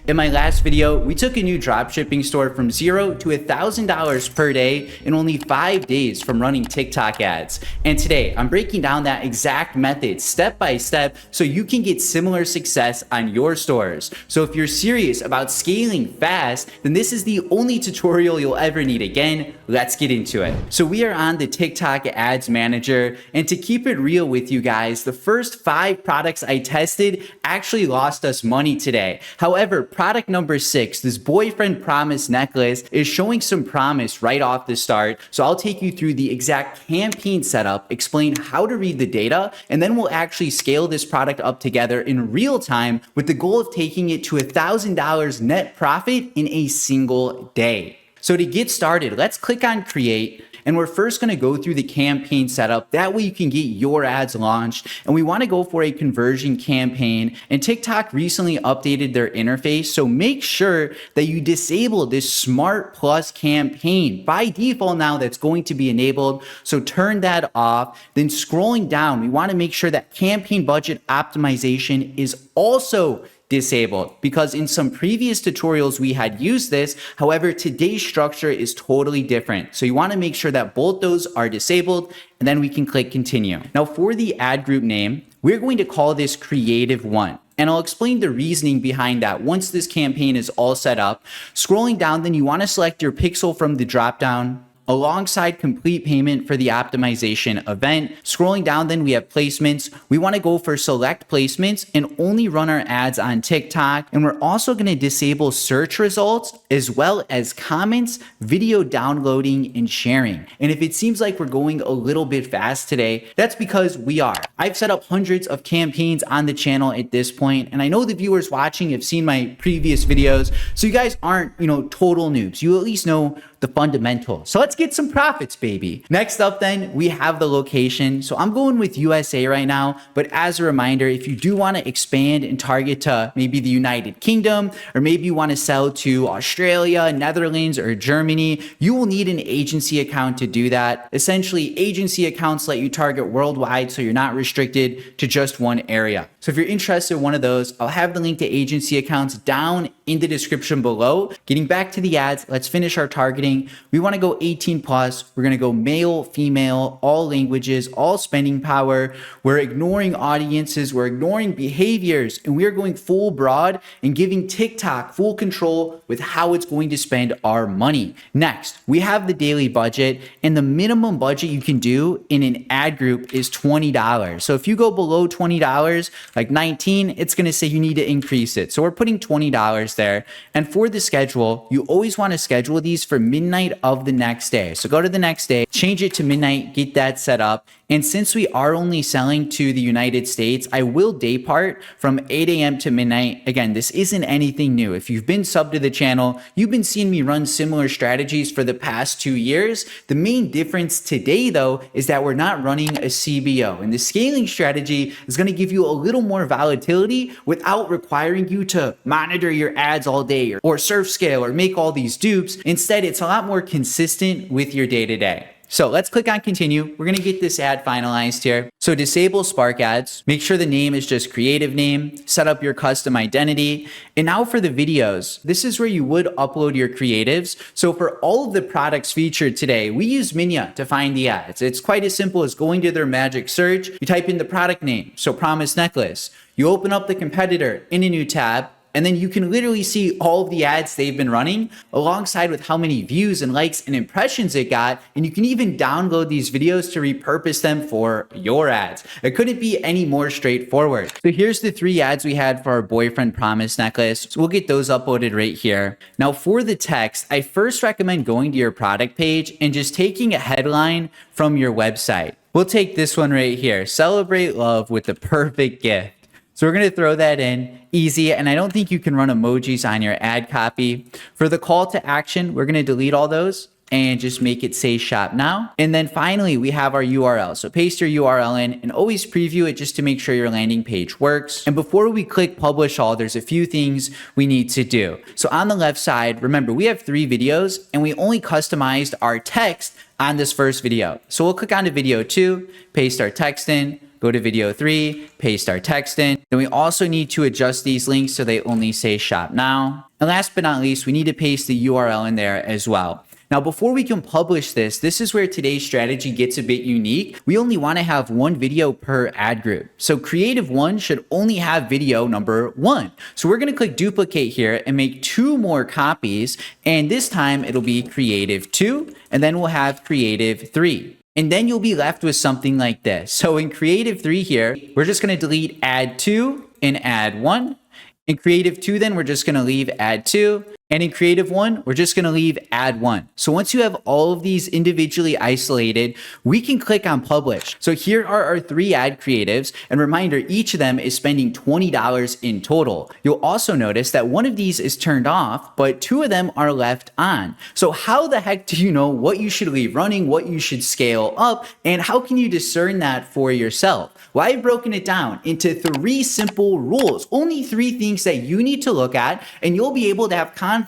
In my last video, we took a new dropshipping store from $0 to $1,000 per day in only 5 days from running TikTok ads. And today, I'm breaking down that exact method step by step so you can get similar success on your stores. So if you're serious about scaling fast, then this is the only tutorial you'll ever need. Again, let's get into it. So we are on the TikTok Ads Manager, and to keep it real with you guys, the first 5 products I tested actually lost us money today. However, product number 6, this boyfriend promise necklace, is showing some promise right off the start. So I'll take you through the exact campaign setup, explain how to read the data, and then we'll actually scale this product up together in real time with the goal of taking it to $1,000 net profit in a single day. So to get started, let's click on create. And we're first going to go through the campaign setup. That way you can get your ads launched. And we want to go for a conversion campaign. And TikTok recently updated their interface. So make sure that you disable this Smart Plus campaign. By default now, that's going to be enabled. So turn that off. Then scrolling down, we want to make sure that campaign budget optimization is also disabled, because in some previous tutorials we had used this. However, today's structure is totally different. So you want to make sure that both those are disabled, and then we can click continue. Now for the ad group name, we're going to call this Creative One. And I'll explain the reasoning behind that once this campaign is all set up. Scrolling down, then you want to select your pixel from the dropdown, alongside complete payment for the optimization event. Scrolling down, then we have placements. We want to go for select placements and only run our ads on TikTok. And we're also going to disable search results as well as comments, video downloading, and sharing. And if it seems like we're going a little bit fast today, that's because we are. I've set up hundreds of campaigns on the channel at this point, and I know the viewers watching have seen my previous videos, so you guys aren't, total noobs. You at least know the fundamentals. So let's get some profits, baby. Next up then, we have the location. So I'm going with USA right now, but as a reminder, if you do want to expand and target to maybe the United Kingdom, or maybe you want to sell to Australia, Netherlands, or Germany, you will need an agency account to do that. Essentially, agency accounts let you target worldwide, so you're not restricted to just one area. So if you're interested in one of those, I'll have the link to agency accounts down in the description below. Getting back to the ads, let's finish our targeting. We want to go 18 plus. We're going to go male, female, all languages, all spending power. We're ignoring audiences. We're ignoring behaviors, and we're going full broad and giving TikTok full control with how it's going to spend our money. Next, we have the daily budget, and the minimum budget you can do in an ad group is $20. So if you go below $20, like 19, it's going to say you need to increase it. So we're putting $20 there. And for the schedule, you always want to schedule these for midnight of the next day. So go to the next day, change it to midnight, get that set up. And since we are only selling to the United States, I will day part from 8 a.m. to midnight. Again, this isn't anything new. If you've been subbed to the channel, you've been seeing me run similar strategies for the past 2 years. The main difference today, though, is that we're not running a CBO. And the scaling strategy is going to give you a little more volatility without requiring you to monitor your ads all day or surf scale or make all these dupes. Instead, it's a lot more consistent with your day-to-day. So let's click on continue. We're going to get this ad finalized here. So disable Spark ads, make sure the name is just creative name, set up your custom identity. And now for the videos, this is where you would upload your creatives. So for all of the products featured today, we use Minya to find the ads. It's quite as simple as going to their magic search. You type in the product name, so Promise Necklace. You open up the competitor in a new tab, and then you can literally see all of the ads they've been running alongside with how many views and likes and impressions it got. And you can even download these videos to repurpose them for your ads. It couldn't be any more straightforward. So here's the 3 ads we had for our boyfriend promise necklace. So we'll get those uploaded right here. Now for the text, I first recommend going to your product page and just taking a headline from your website. We'll take this one right here. Celebrate love with the perfect gift. So we're going to throw that in, easy, and I don't think you can run emojis on your ad copy. For the call to action, we're going to delete all those and just make it say shop now. And then finally, we have our URL. So paste your URL in and always preview it just to make sure your landing page works. And before we click publish all, there's a few things we need to do. So on the left side, remember, we have 3 videos and we only customized our text on this first video. So we'll click on to video 2, paste our text in, go to video 3, paste our text in. Then we also need to adjust these links so they only say shop now. And last but not least, we need to paste the URL in there as well. Now, before we can publish this is where today's strategy gets a bit unique. We only want to have one video per ad group. So creative 1 should only have video number 1. So we're going to click duplicate here and make 2 more copies. And this time it'll be creative 2, and then we'll have creative 3. And then you'll be left with something like this. So in creative 3 here, we're just going to delete ad 2 and ad 1. In creative 2, then we're just going to leave ad 2. And in creative 1, we're just going to leave ad 1. So once you have all of these individually isolated, we can click on publish. So here are our 3 ad creatives. And reminder, each of them is spending $20 in total. You'll also notice that one of these is turned off, but 2 of them are left on. So how the heck do you know what you should leave running, what you should scale up, and how can you discern that for yourself? Well, I've broken it down into 3 simple rules, only 3 things that you need to look at, and you'll be able to have confidence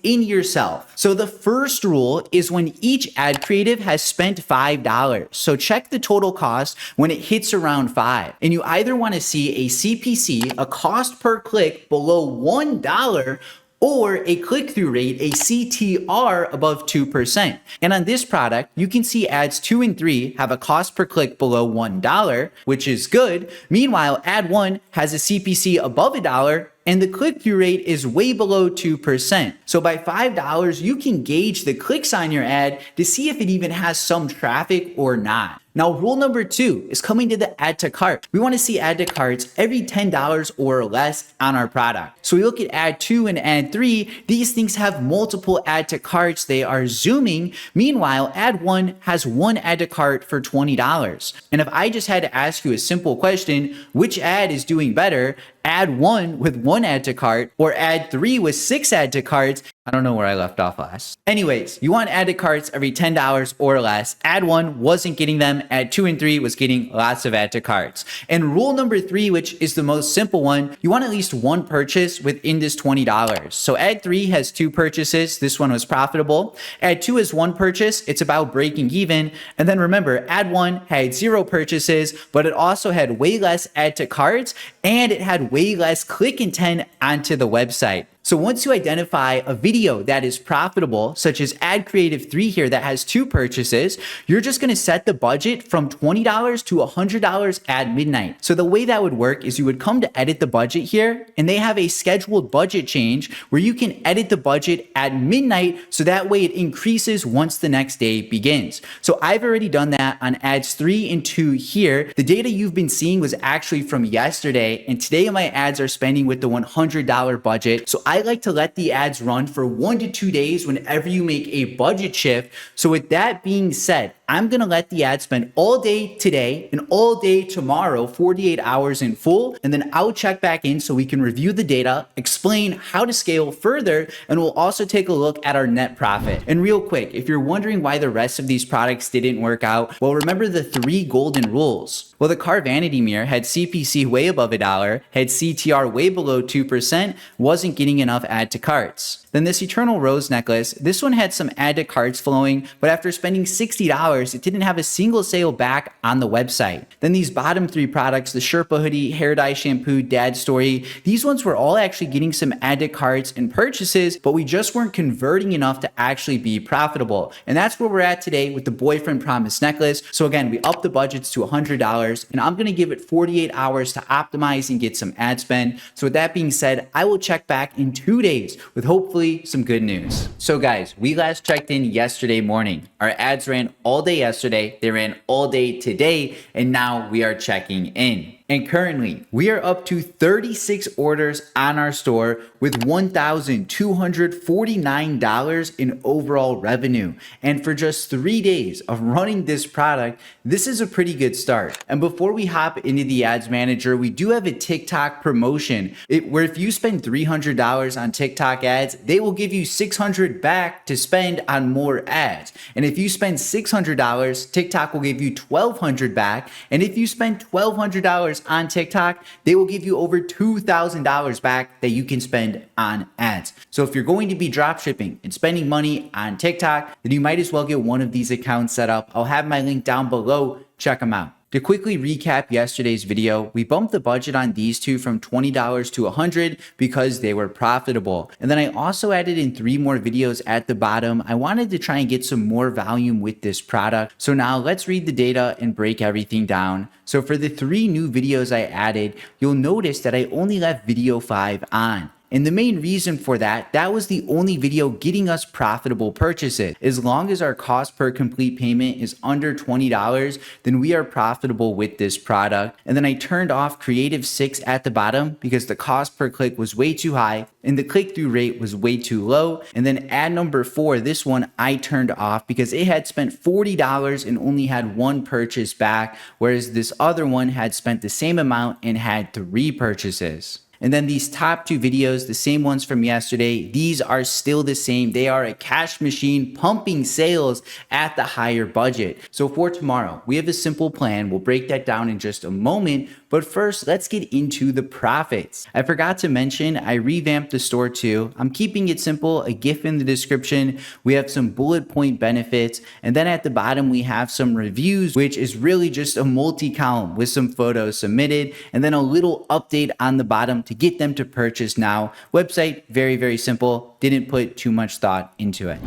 in yourself. So the first rule is when each ad creative has spent $5. So check the total cost when it hits around 5. And you either want to see a CPC, a cost per click below $1, or a click-through rate, a CTR above 2%. And on this product, you can see ads 2 and 3 have a cost per click below $1, which is good. Meanwhile, ad 1 has a CPC above $1, and the click-through rate is way below 2%. So by $5, you can gauge the clicks on your ad to see if it even has some traffic or not. Now, rule number 2 is coming to the add to cart. We want to see add to carts every $10 or less on our product. So we look at ad 2 and ad 3. These things have multiple add to carts. They are zooming. Meanwhile, ad 1 has 1 add to cart for $20. And if I just had to ask you a simple question, which ad is doing better? Ad 1 with 1 add to cart or ad 3 with 6 add to carts? I don't know where I left off last. Anyways, you want add to carts every $10 or less. Ad 1 wasn't getting them. Ad 2 and 3 was getting lots of add to carts. And rule number 3, which is the most simple one, you want at least 1 purchase within this $20. So ad 3 has 2 purchases. This one was profitable. Ad 2 is 1 purchase. It's about breaking even. And then remember, ad 1 had 0 purchases, but it also had way less add to carts and it had way less click intent onto the website. So once you identify a video that is profitable, such as ad creative 3 here that has 2 purchases, you're just going to set the budget from $20 to $100 at midnight. So the way that would work is you would come to edit the budget here, and they have a scheduled budget change where you can edit the budget at midnight, so that way it increases once the next day begins. So I've already done that on ads 3 and 2 here. The data you've been seeing was actually from yesterday, and today my ads are spending with the $100 budget. So I like to let the ads run for 1 to 2 days whenever you make a budget shift. So with that being said, I'm going to let the ad spend all day today and all day tomorrow, 48 hours in full. And then I'll check back in so we can review the data, explain how to scale further, and we'll also take a look at our net profit. And real quick, if you're wondering why the rest of these products didn't work out, well, remember the 3 golden rules. Well, the car vanity mirror had CPC way above $1, had CTR way below 2%, wasn't getting enough add to carts. Then this Eternal Rose necklace, this one had some add to carts flowing, but after spending $60, it didn't have a single sale back on the website. Then these bottom 3 products, the Sherpa hoodie, hair dye shampoo, dad story, these ones were all actually getting some add to carts and purchases, but we just weren't converting enough to actually be profitable. And that's where we're at today with the boyfriend promise necklace. So again, we upped the budgets to $100, and I'm going to give it 48 hours to optimize and get some ad spend. So with that being said, I will check back in 2 days with hopefully some good news. So guys, we last checked in yesterday morning. Our ads ran all day yesterday, they ran all day today, and now we are checking in. And currently, we are up to 36 orders on our store with $1,249 in overall revenue. And for just 3 days of running this product, this is a pretty good start. And before we hop into the ads manager, we do have a TikTok promotion where if you spend $300 on TikTok ads, they will give you $600 back to spend on more ads. And if you spend $600, TikTok will give you $1,200 back. And if you spend $1,200 on TikTok, they will give you over $2,000 back that you can spend on ads. So if you're going to be dropshipping and spending money on TikTok, then you might as well get one of these accounts set up. I'll have my link down below. Check them out. To quickly recap yesterday's video, we bumped the budget on these two from $20 to $100 because they were profitable. And then I also added in 3 more videos at the bottom. I wanted to try and get some more volume with this product. So now let's read the data and break everything down. So for the 3 new videos I added, you'll notice that I only left video 5 on. And the main reason for that was the only video getting us profitable purchases. As long as our cost per complete payment is under $20, then we are profitable with this product. And then I turned off Creative 6 at the bottom because the cost per click was way too high and the click-through rate was way too low. And then ad number 4, this one I turned off because it had spent $40 and only had 1 purchase back, whereas this other one had spent the same amount and had 3 purchases. And then these top 2 videos, the same ones from yesterday, these are still the same. They are a cash machine pumping sales at the higher budget. So for tomorrow, we have a simple plan. We'll break that down in just a moment. But first, let's get into the profits. I forgot to mention, I revamped the store too. I'm keeping it simple, a GIF in the description. We have some bullet point benefits. And then at the bottom, we have some reviews, which is really just a multi-column with some photos submitted. And then a little update on the bottom to get them to purchase now. Website, very, very simple. Didn't put too much thought into it.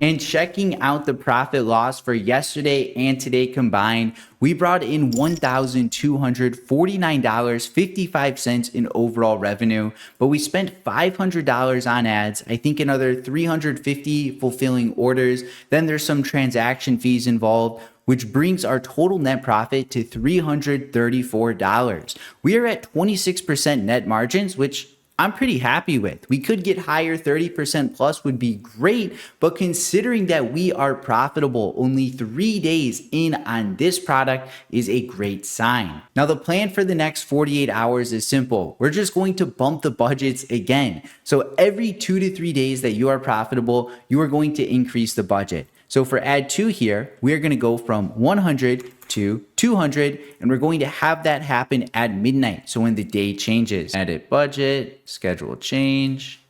And checking out the profit loss for yesterday and today combined, we brought in $1,249.55 in overall revenue, but we spent $500 on ads, I think another $350 fulfilling orders. Then there's some transaction fees involved, which brings our total net profit to $334. We are at 26% net margins, which I'm pretty happy with. We could get higher, 30% plus would be great, but considering that we are profitable only 3 days in on this product is a great sign. Now the plan for the next 48 hours is simple. We're just going to bump the budgets again. So every 2 to 3 days that you are profitable, you are going to increase the budget. So for ad 2 here, we're going to go from 100 to 200, and we're going to have that happen at midnight. So when the day changes, edit budget, schedule change,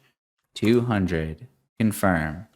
200, confirm.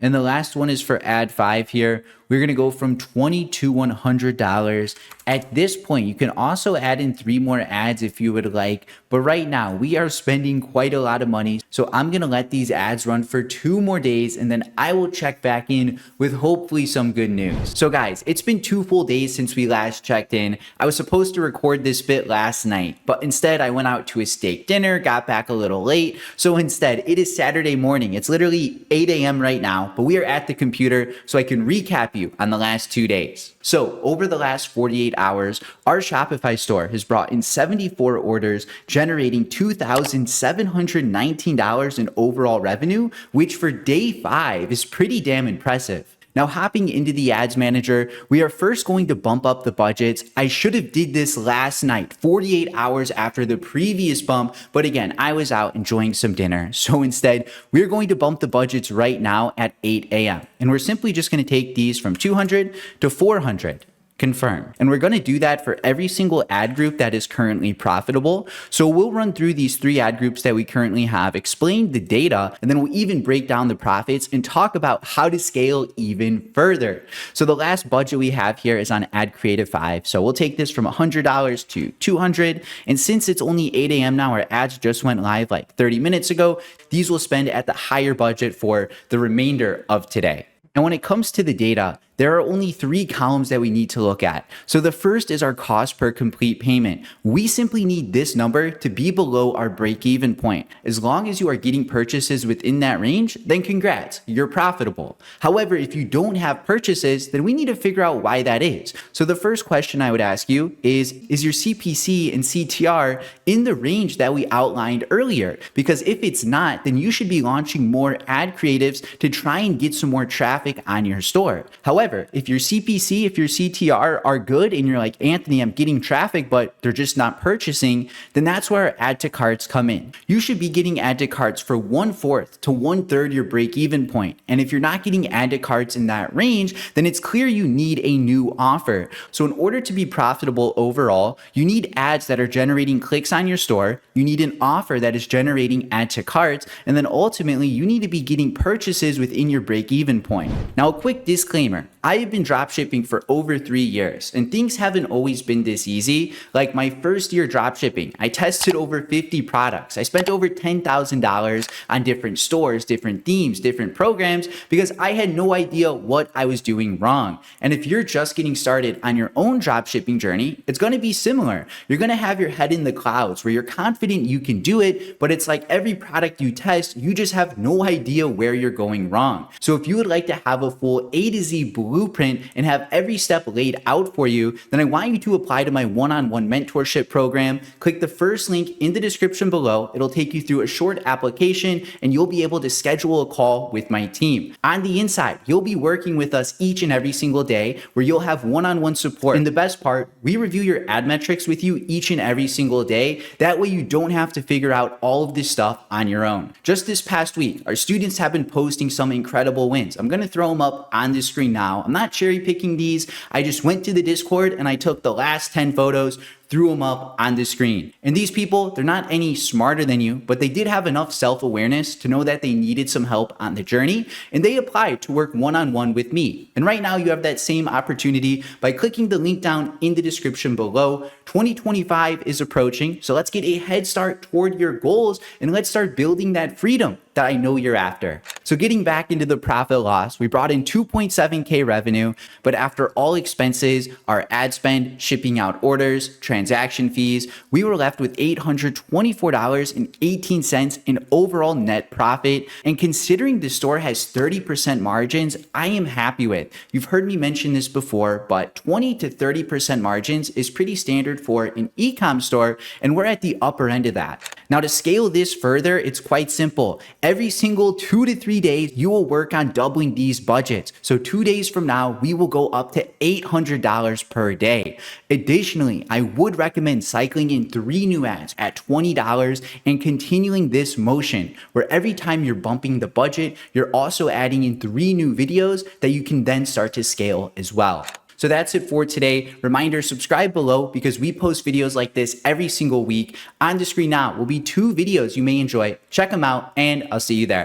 And the last one is for ad 5 here. We're going to go from $20 to $100. At this point, you can also add in 3 more ads if you would like. But right now, we are spending quite a lot of money. So I'm going to let these ads run for 2 more days, and then I will check back in with hopefully some good news. So guys, it's been 2 full days since we last checked in. I was supposed to record this bit last night, but instead I went out to a steak dinner, got back a little late. So instead, it is Saturday morning. It's literally 8 a.m. right now, but we are at the computer so I can recap you on the last 2 days. So over the last 48 hours, our Shopify store has brought in 74 orders, generating $2,719 in overall revenue, which for day 5 is pretty damn impressive. Now hopping into the ads manager, we are first going to bump up the budgets. I should have did this last night, 48 hours after the previous bump, but again, I was out enjoying some dinner. So instead, we're going to bump the budgets right now at 8 a.m. And we're simply just going to take these from 200 to 400. Confirm. And we're going to do that for every single ad group that is currently profitable. So we'll run through these 3 ad groups that we currently have, explain the data, and then we'll even break down the profits and talk about how to scale even further. So the last budget we have here is on Ad Creative 5. So we'll take this from $100 to $200. And since it's only 8 a.m. now, our ads just went live like 30 minutes ago, these will spend at the higher budget for the remainder of today. And when it comes to the data, there are only 3 columns that we need to look at. So the first is our cost per complete payment. We simply need this number to be below our break-even point. As long as you are getting purchases within that range, then congrats, you're profitable. However, if you don't have purchases, then we need to figure out why that is. So the first question I would ask you is your CPC and CTR in the range that we outlined earlier? Because if it's not, then you should be launching more ad creatives to try and get some more traffic on your store. However, if your CPC, if your CTR are good and you're like, Anthony, I'm getting traffic, but they're just not purchasing, then that's where add to carts come in. You should be getting add to carts for 1/4 to 1/3 your break even point. And if you're not getting add to carts in that range, then it's clear you need a new offer. So in order to be profitable overall, you need ads that are generating clicks on your store. You need an offer that is generating add to carts. And then ultimately you need to be getting purchases within your break even point. Now, a quick disclaimer. I have been dropshipping for over 3 years, and things haven't always been this easy. Like my first year dropshipping, I tested over 50 products. I spent over $10,000 on different stores, different themes, different programs, because I had no idea what I was doing wrong. And if you're just getting started on your own dropshipping journey, it's going to be similar. You're going to have your head in the clouds where you're confident you can do it, but it's like every product you test, you just have no idea where you're going wrong. So if you would like to have a full A to Z blueprint and have every step laid out for you, then I want you to apply to my one-on-one mentorship program. Click the first link in the description below. It'll take you through a short application and you'll be able to schedule a call with my team. On the inside, you'll be working with us each and every single day where you'll have one-on-one support. And the best part, we review your ad metrics with you each and every single day. That way you don't have to figure out all of this stuff on your own. Just this past week, our students have been posting some incredible wins. I'm going to throw them up on the screen now. I'm not cherry picking these. I just went to the Discord and I took the last 10 photos, threw them up on the screen. And these people, they're not any smarter than you, but they did have enough self-awareness to know that they needed some help on the journey, and they applied to work one-on-one with me. And right now you have that same opportunity by clicking the link down in the description below. 2025 is approaching, so let's get a head start toward your goals and let's start building that freedom that I know you're after. So getting back into the profit loss, we brought in 2.7K revenue, but after all expenses, our ad spend, shipping out orders, transaction fees, we were left with $824.18 in overall net profit. And considering the store has 30% margins, I am happy with. You've heard me mention this before, but 20 to 30% margins is pretty standard for an e-com store, and we're at the upper end of that. Now to scale this further, it's quite simple. Every single 2 to 3 days, you will work on doubling these budgets. So 2 days from now, we will go up to $800 per day. Additionally, I would recommend cycling in 3 new ads at $20 and continuing this motion where every time you're bumping the budget, you're also adding in 3 new videos that you can then start to scale as well. So that's it for today. Reminder, subscribe below because we post videos like this every single week. On the screen now will be 2 videos you may enjoy. Check them out and I'll see you there.